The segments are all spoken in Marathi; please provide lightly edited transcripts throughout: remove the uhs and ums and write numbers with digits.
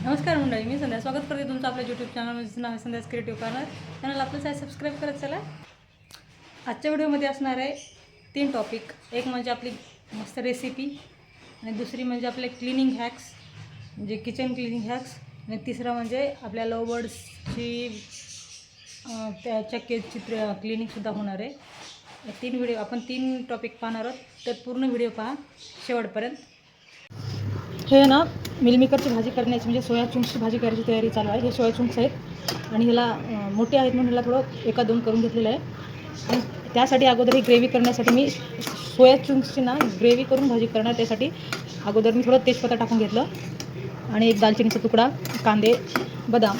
नमस्कार मंडळी, मी संध्या स्वागत करते तुमचं आपल्या यूट्यूब चॅनलमध्ये. नाव संध्याच क्रिएटिव्ह कॉर्नर. चॅनल आपलं सबस्क्राईब करत चला. आजच्या व्हिडिओमध्ये असणार आहे 3 टॉपिक. एक म्हणजे आपली मस्त रेसिपी, आणि दुसरी म्हणजे आपले क्लिनिंग हॅक्स म्हणजे किचन क्लिनिंग हॅक्स, आणि तिसरा म्हणजे आपल्या लव बर्ड्सची त्याच्या केजची क्लिनिंगसुद्धा होणार आहे. 3 व्हिडिओ आपण 3 टॉपिक पाहणार आहोत, तर पूर्ण व्हिडिओ पहा शेवटपर्यंत. हे ना मिलमेकरची भाजी करण्याची म्हणजे सोया चुंक्सची भाजी करायची तयारी चालू आहे. हे सोया चुंक्स आहेत आणि ह्याला मोठे आहेत म्हणून ह्याला थोडं 1-2 करून घेतलेलं आहे. आणि त्यासाठी अगोदर ही ग्रेव्ही करण्यासाठी मी सोया चुंक्सची ना ग्रेव्ही करून भाजी करणार. त्यासाठी अगोदर मी थोडं तेजपत्ता टाकून घेतलं आणि एक दालचिनीचा तुकडा, कांदे, बदाम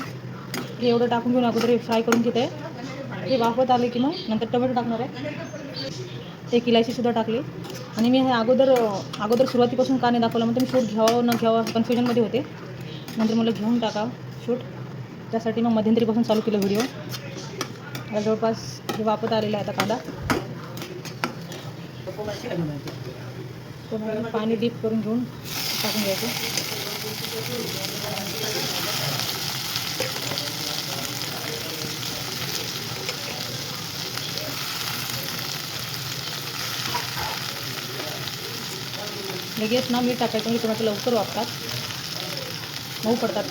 हे एवढं टाकून घेऊन अगोदर हे फ्राय करून घेते. हे वाफवत आले की मग नंतर टोमॅटो टाकणार आहे. एक इलायचीसुद्धा टाकली. आणि मी हे अगोदर सुरुवातीपासून का नाही दाखवलं म्हणजे मी शूट घ्यावं न घ्यावं कन्फ्युजनमध्ये होते. नंतर मला घेऊन टाका शूट, त्यासाठी मग मध्यंतरीपासून चालू केलं व्हिडिओ. आता जवळपास हे वापरत आलेलं आहे. आता कांदा पाणी डीप करून घेऊन टाकून घ्यायचं. लगेच ना मीठ टाकायचं म्हणजे टोमॅटो लवकर वापतात, मऊ पडतात.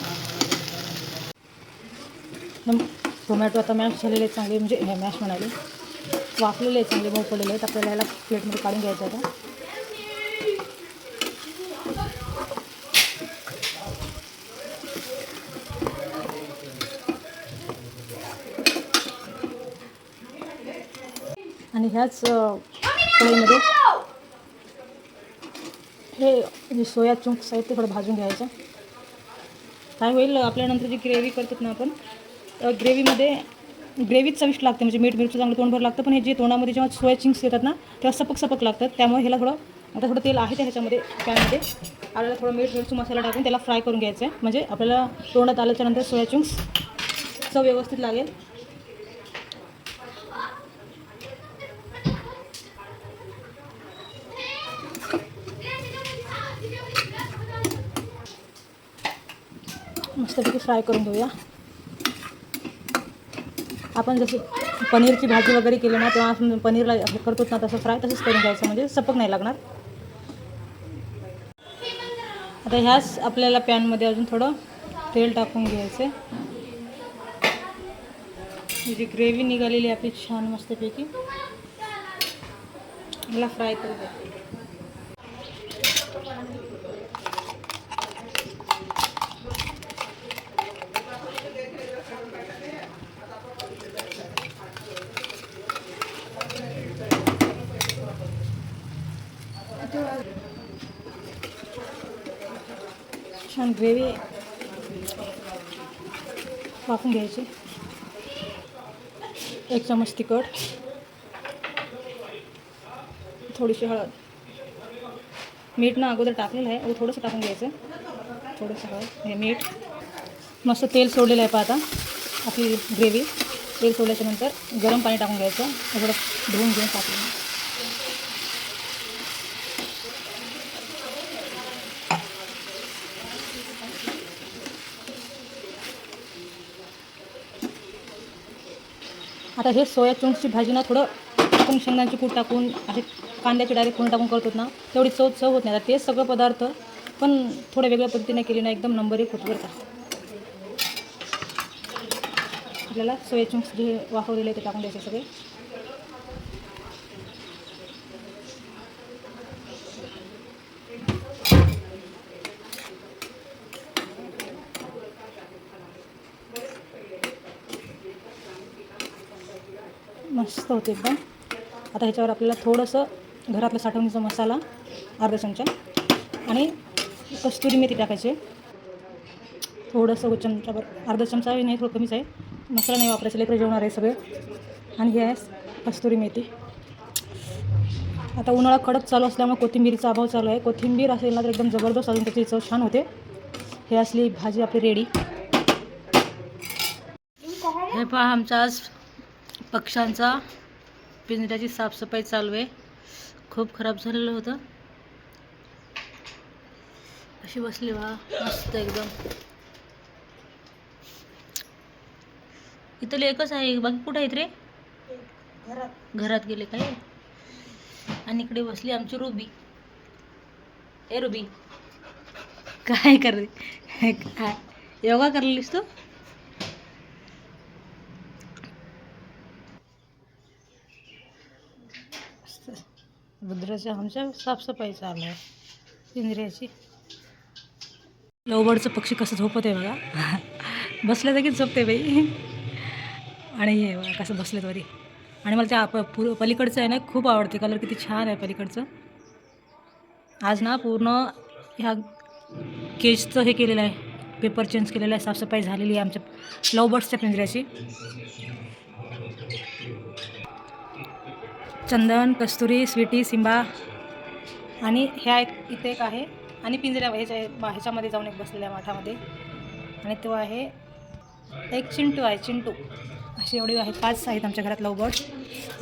टोमॅटो आता मॅश झालेले चांगले, म्हणजे हे मॅश म्हणाले वाफलेले चांगले मऊ पडलेले आहेत. आपल्याला याला प्लेटमध्ये काढून घ्यायचं आता. आणि ह्याच कढईमध्ये हे जे सोया चुंक्स आहेत ते थोडं भाजून घ्यायचं. काय होईल, आपल्यानंतर जी ग्रेव्ही करतात ना आपण, ग्रेव्हीमध्ये ग्रेव्हीच चविष्ट लागते. म्हणजे मीठ मिरची चांगलं तोंडभर लागतं, पण हे जे तोंडामध्ये जेव्हा सोया चुंक्स येतात ना तेव्हा सपक लागतात. त्यामुळे ह्याला थोडं तेल आहे त्या ह्याच्यामध्ये पॅनमध्ये आपल्याला थोडं मीठ मिरची मसाला टाकून त्याला फ्राय करून घ्यायचं आहे. म्हणजे आपल्याला तोंडात आल्याच्यानंतर सोया चुंक्स चव व्यवस्थित लागेल. मस्तपैकी फ्राय करून घेऊया. आपण जसं पनीरची भाजी वगैरे केली ना तेव्हा आपण पनीरला हे करतो ना तसं फ्राय तसंच करून घ्यायचं, म्हणजे सपक नाही लागणार. आता ह्याच आपल्याला पॅनमध्ये अजून थोडं तेल टाकून घ्यायचं. जी ग्रेव्ही निघालेली आपली छान मस्तपैकी मला फ्राय करू द्या. छान ग्रेव्ही वाफून घ्यायची. 1 चमच तिखट, थोडीशी हळद, मीठ ना अगोदर टाकलेलं आहे, थोडंसं टाकून घ्यायचं. थोडंसं हळद, हे मीठ. मस्त तेल सोडलेलं आहे. आता आपली ग्रेव्ही तेल सोडल्याच्यानंतर गरम पाणी टाकून घ्यायचं. थोडं धुवून घेऊन टाकलं. आता हे सोया चुंक्सची भाजी ना थोडं आपण शेंगदाण्याची कूट टाकून असे कांद्याची डायरेक्ट फोडणी टाकून करतो ना तेवढी चव होत नाही. आता तेच सगळं पदार्थ पण थोड्या वेगळ्या पद्धतीने केली ना एकदम नंबर 1 होतं बरं का. आपल्याला सोया चुंक्स जे वाफवलेले आहे ते टाकून द्यायचे सगळे. मस्त होते एकदम. आता ह्याच्यावर आपल्याला थोडंसं घरातला साठवणीचा मसाला अर्धा चमचा आणि कस्तुरी मेथी टाकायची. थोडंसं चमचाभर, अर्धा चमचा नाही, थोडं कमीच आहे. मसाला नाही वापरायचा, लेकरं जेवणार आहे सगळे. आणि हे आहे कस्तुरी मेथी. आता उन्हाळा कडक चालू असल्यामुळे कोथिंबीरीचा अभाव चालू आहे. कोथिंबीर असेल ना तर एकदम जबरदस्त अजून त्याची चव छान होते. हे असली भाजी आपली रेडी. हे पहा, आमचा आज पक्ष्यांचा पिंजऱ्याची साफसफाई चालू आहे. खूप खराब झालेलं होतं. अशी बसली बा मस्त एकदम. इथले एकच आहे, बाकी कुठं आहेत रे? घरात गेले काय? आणि इकडे बसली आमची रुबी. ए रुबी, काय कर योगा करलीस तू? रुद्राच्या आमच्या साफसफाई चालू आहे पिंजऱ्याची. लवबर्डचं पक्षी कसं झोपत आहे बघा. बसल्या जागीच झोपते बाई. आणि हे बघा कसं बसलेत वरी. आणि मला त्या पलीकडचं आहे ना खूप आवडते, कलर किती छान आहे पलीकडचं. आज ना पूर्ण ह्या केजचं हे केलेलं आहे, पेपर चेंज केलेलं आहे, साफसफाई झालेली आहे आमच्या लवबर्ड्सच्या पिंजऱ्याची. चंदन, कस्तुरी, स्वीटी, सिंबा आणि ह्या इथे एक आहे. आणि ह्याच्यामध्ये जाऊन एक बसलेल्या आहे माठामध्ये. आणि तो आहे एक चिंटू आहे, चिंटू. अशी एवढी आहे, 5 आहेत आमच्या घरात लवबर्ड्स.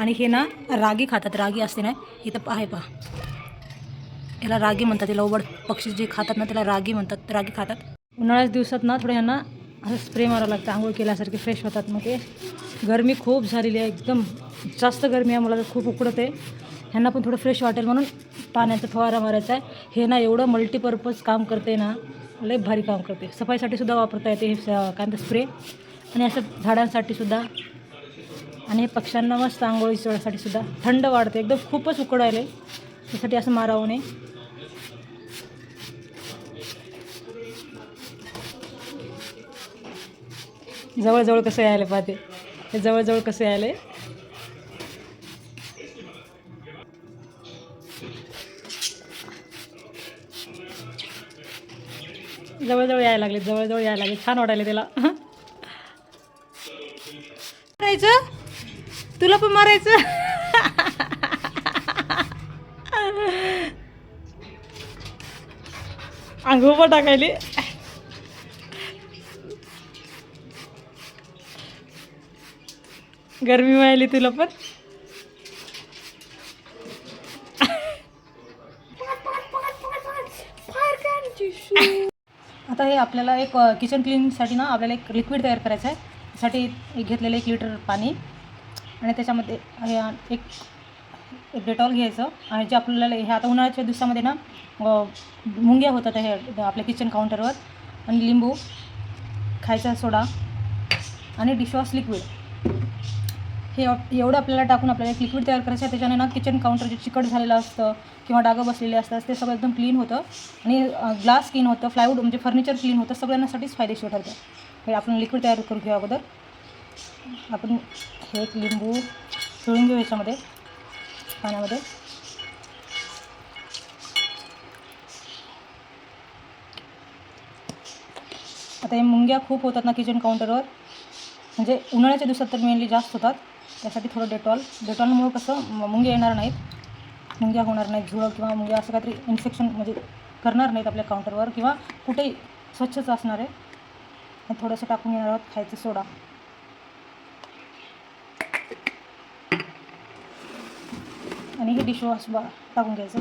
आणि हे ना रागी खातात, रागी असते ना इथं आहे पहा, याला रागी म्हणतात. ते लवबर्ड पक्षी जे खातात ना त्याला रागी म्हणतात, रागी खातात. उन्हाळ्याच्या दिवसात ना थोडं ह्यांना असं स्प्रे मारावं लागतं, आंघोळ केल्यासारखे फ्रेश होतात. मग ते गरमी खूप झालेली आहे, एकदम जास्त गरमी आहे, मला तर खूप उकडते. ह्यांना पण थोडं फ्रेश वाटेल म्हणून पाण्याचा फवारा मारायचा आहे. हे ना एवढं मल्टीपर्पज काम करते ना, लय भारी काम करते. सफाईसाठी सुद्धा वापरता येते हे काय म्हणतात स्प्रे. आणि असं झाडांसाठी सुद्धा. आणि हे पक्ष्यांना मस्त आंघोळीसाठी सुद्धा थंड वाढते, एकदम खूपच उकडायले त्यासाठी असं मारावं नाही. जवळजवळ कसं यायला पाहते, हे जवळजवळ कसं यायले. जवळजवळ यायला लागले, जवळजवळ यायला लागले, छान वाटायला त्याला. मारायचं तुला पण मारायचं. अंघोळ टाकायले. गरमी व्हायली तुला पण. आता हे आपल्याला एक किचन क्लीनसाठी ना आपल्याला एक लिक्विड तयार करायचं आहे. त्यासाठी एक घेतलेलं 1 लिटर पाणी आणि त्याच्यामध्ये हे एक डेटॉल घ्यायचं. आणि जे आपल्याला हे आता उन्हाळ्याच्या दिवसामध्ये ना मुंग्या होतात हे आपल्या किचन काउंटरवर. आणि लिंबू, खायचा सोडा आणि डिशवॉश लिक्विड, हे एवढं आपल्याला टाकून आपल्याला एक लिक्विड तयार करायचं आहे. त्याच्याने ना किचन काउंटर जे चिकट झालेलं असतं किंवा डागं बसलेले असतात ते सगळं एकदम क्लीन होतं. आणि ग्लास क्लीन होतं, प्लायवूड म्हणजे फर्निचर क्लीन होतं, सगळ्यांसाठीच फायदेशीर ठरतं. हे आपण लिक्विड तयार करून घेऊ. अगोदर आपण हे एक लिंबू पिळून घेऊ ह्याच्यामध्ये पाण्यामध्ये. आता हे मुंग्या खूप होतात ना किचन काउंटरवर, म्हणजे उन्हाळ्याच्या दिवसात तर मेनली जास्त होतात. त्यासाठी थोडं डेटॉलमुळं कसं मुंग्या येणार नाहीत, मुंग्या होणार नाहीत, झुळं किंवा मुंग्या असं काहीतरी इन्फेक्शन म्हणजे करणार नाहीत आपल्या काउंटरवर, किंवा कुठेही स्वच्छच असणार आहे. आणि थोडंसं टाकून घेणार आहोत खायचं सोडा. आणि हे डिशवॉश टाकून घ्यायचं.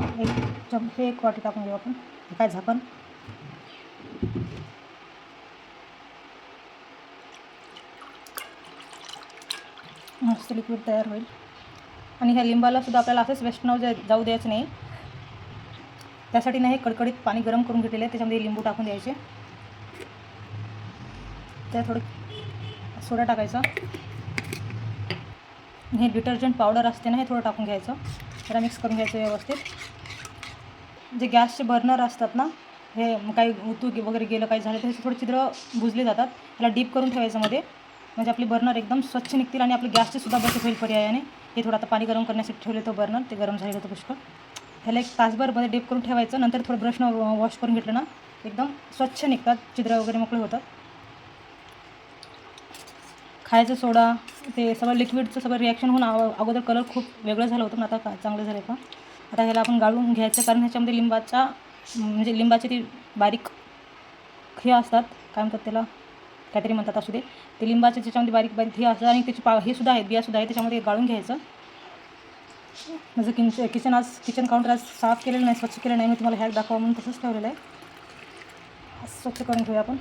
हे 1 वाटी टाकून घेऊ आपण. हे काय झाकण. मस्त लिक्विड तयार होईल. आणि ह्या लिंबाला सुद्धा आपल्याला असंच वेस्ट जाऊ द्यायचं नाही. त्यासाठी ना हे कडकडीत पाणी गरम करून घेतलेलं आहे, त्याच्यामध्ये लिंबू टाकून द्यायचे. त्यात थोडं सोडा टाकायचा. हे डिटर्जंट पावडर असते ना, हे थोडं टाकून घ्यायचं. जरा मिक्स करून घ्यायचं व्यवस्थित. जे गॅसचे बर्नर असतात ना, हे काही उतू वगैरे गेलं काही झालं तर थोडं छिद्र बुजले जातात. त्याला डीप करून ठेवायचं मध्ये, म्हणजे आपली बर्नर एकदम स्वच्छ निघतील आणि आपली गॅसची सुद्धा बचत होईल पर्यायाने. हे थोडं आता पाणी गरम करण्यासाठी ठेवले तो बर्नर, ते गरम झालेलं होतं पुष्कळ. ह्याला 1 तासभरमध्ये डीप करून ठेवायचं. नंतर थोडं ब्रशनं वॉश करून घेतलं ना एकदम स्वच्छ निघतात, छिद्र वगैरे मोकळे होतात. खायचं सोडा, ते सगळं लिक्विडचं सगळं रिॲक्शन होऊन अगोदर कलर खूप वेगळं झालं होतं, पण आता चांगलं झालं का. आता ह्याला आपण गाळून घ्यायचं, कारण ह्याच्यामध्ये लिंबाचे ती बारीक हे असतात, काय म्हणतात त्याला, काहीतरी म्हणतात असू दे. ते लिंबाचे त्याच्यामध्ये बारीक बारीक हे असतात आणि त्याची हे सुद्धा आहेत, बियासुद्धा आहे. त्याच्यामध्ये गाळून घ्यायचं. माझं किचन काउंटर आज साफ केलेलं नाही, स्वच्छ केलं नाही. मी तुम्हाला हॅक दाखवा म्हणून तसंच ठेवलेलं आहे. स्वच्छ करून घेऊया आपण.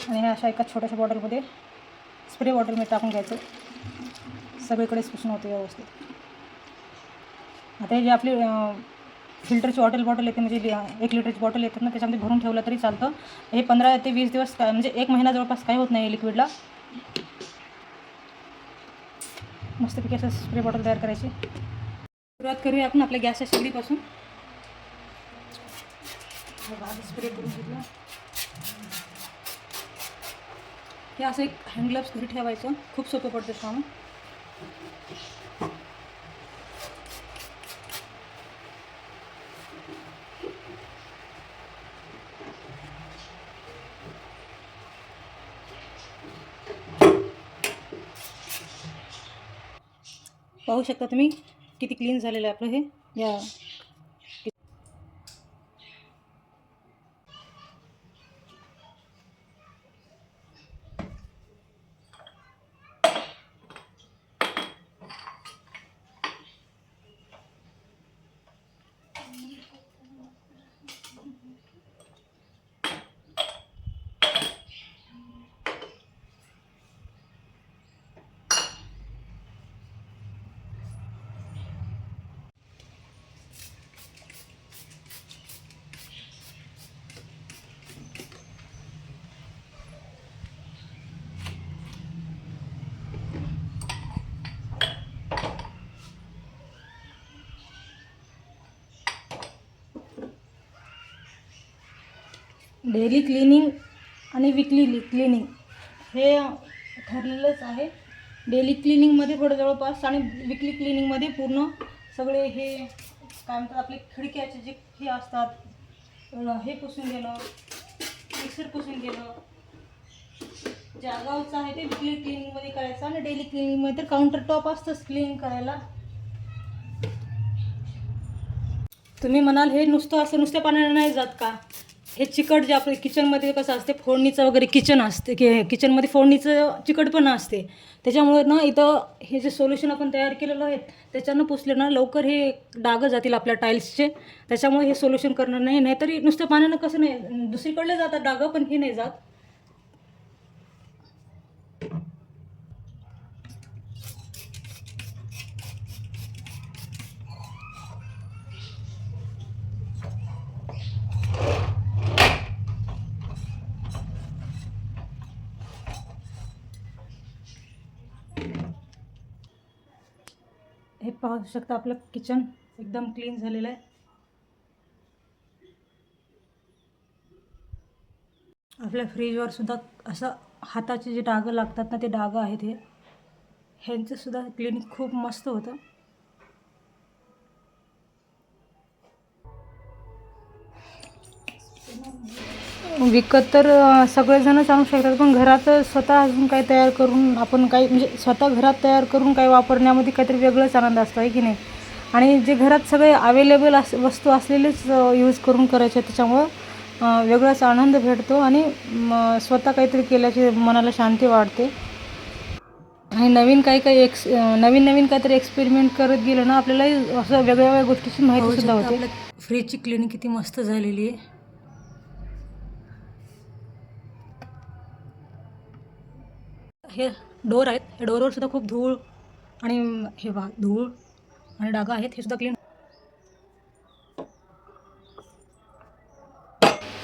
आणि ह्या अशा एका छोट्याशा बॉटलमध्ये स्प्रे बॉटलमध्ये टाकून घ्यायचं, सगळीकडेच पुसून होते व्यवस्थित. आता हे जे आपली फिल्टरची बॉटल येते, म्हणजे 1 लिटरची बॉटल येते ना, त्याच्यामध्ये भरून ठेवलं तरी चालतं. हे 15 ते 20 दिवस काय म्हणजे 1 महिना जवळपास काही होत नाही लिक्विडला. मस्तपैकी असं स्प्रे बॉटल तयार करायची. सुरुवात करूया आपण आपल्या गॅसच्या शेगडीपासून. स्प्रे करून घेतला. हे असं एक हँड ग्लव्स घरी ठेवायचं, खूप सोपं पडतं काम. पाहू शकता तुम्ही किती क्लीन झालेलं आहे आपलं हे. या डेली क्लिनिंग आणि विकली क्लिनिंग हे ठरलेलंच आहे. डेली क्लिनिंगमध्ये थोडं जवळपास आणि विकली क्लिनिंगमध्ये पूर्ण सगळे हे काय म्हणतात आपले खिडक्याचे जे हे असतात हे पुसून घेणं, मिक्सर पुसून घेणं. जागावचं आहे ते विकली क्लिनिंगमध्ये करायचं आणि डेली क्लिनिंगमध्ये तर काउंटर टॉप असतंच क्लीन करायला. तुम्ही म्हणाल हे नुसतं असं नुसत्या पाण्याने नाही जात का? हे चिकट जे आपलं किचनमध्ये कसं असते, फोडणीचं वगैरे किचन असते, किचनमध्ये फोडणीचं चिकटपणा असते. त्याच्यामुळे ना इथं हे जे सोल्युशन आपण तयार केलेलं आहे त्याच्यानं पुसले ना लवकर हे डागं जातील आपल्या टाईल्सचे. त्याच्यामुळे हे सोल्युशन करणं नाही तरी नुसतं पाण्यानं कसं नाही, दुसरीकडले जातात डागं पण हे नाही जात. हे पाहू शकता आपलं किचन एकदम क्लीन झालेलं आहे. आपल्या फ्रीजवर सुद्धा असं हाताचे जे डागं लागतात ना ते डागं आहेत ह्यांचं सुद्धा क्लिनिक खूप मस्त होतं. विकत तर सगळेजणच आणू शकतात, पण घरात स्वतः अजून काही तयार करून आपण काही म्हणजे स्वतः घरात तयार करून काही वापरण्यामध्ये काहीतरी वेगळंच आनंद असतो आहे की नाही. आणि जे घरात सगळे अवेलेबल वस्तू असलेलेच यूज करून करायचे, त्याच्यामुळं वेगळाच आनंद भेटतो आणि स्वतः काहीतरी केल्याची मनाला शांती वाटते. आणि नवीन नवीन काहीतरी एक्सपेरिमेंट करत गेलं ना आपल्याला असं वेगळ्या गोष्टीची माहिती सुद्धा होते. फ्रीजची क्लिनिंग किती मस्त झालेली आहे. हे डोर आहेत, या डोरवर सुद्धा खूप धूळ आणि हे धूळ आणि डागा आहेत, हे सुद्धा क्लीन.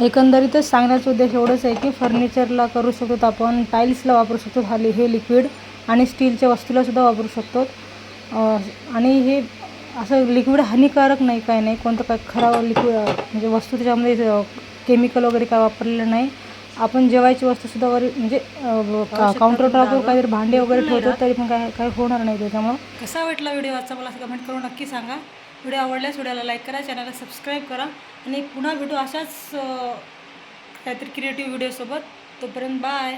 एकंदरीतच सांगण्याचा उद्देश एवढंच आहे की फर्निचरला करू शकतो आपण, टाईल्सला वापरू शकतो हे लिक्विड, आणि स्टीलच्या वस्तूला सुद्धा वापरू शकतो. आणि हे असं लिक्विड हानिकारक नाही, काय नाही, कोणतं काय खराब लिक्विड म्हणजे वस्तू त्याच्यामध्ये केमिकल वगैरे काय वापरलेलं नाही. आपण जेवायची वस्तूसुद्धा म्हणजे काउंटर टॉपवर काहीतरी भांडे वगैरे ठेवतो तरी पण काय होणार नाही त्याच्यामुळं. कसा वाटला व्हिडिओ आजचा मला कमेंट करून नक्की सांगा. व्हिडिओ आवडल्यास व्हिडिओला लाईक करा, चॅनलला सबस्क्राईब करा आणि पुन्हा भेटू अशाच काहीतरी क्रिएटिव्ह व्हिडिओसोबत. तोपर्यंत बाय.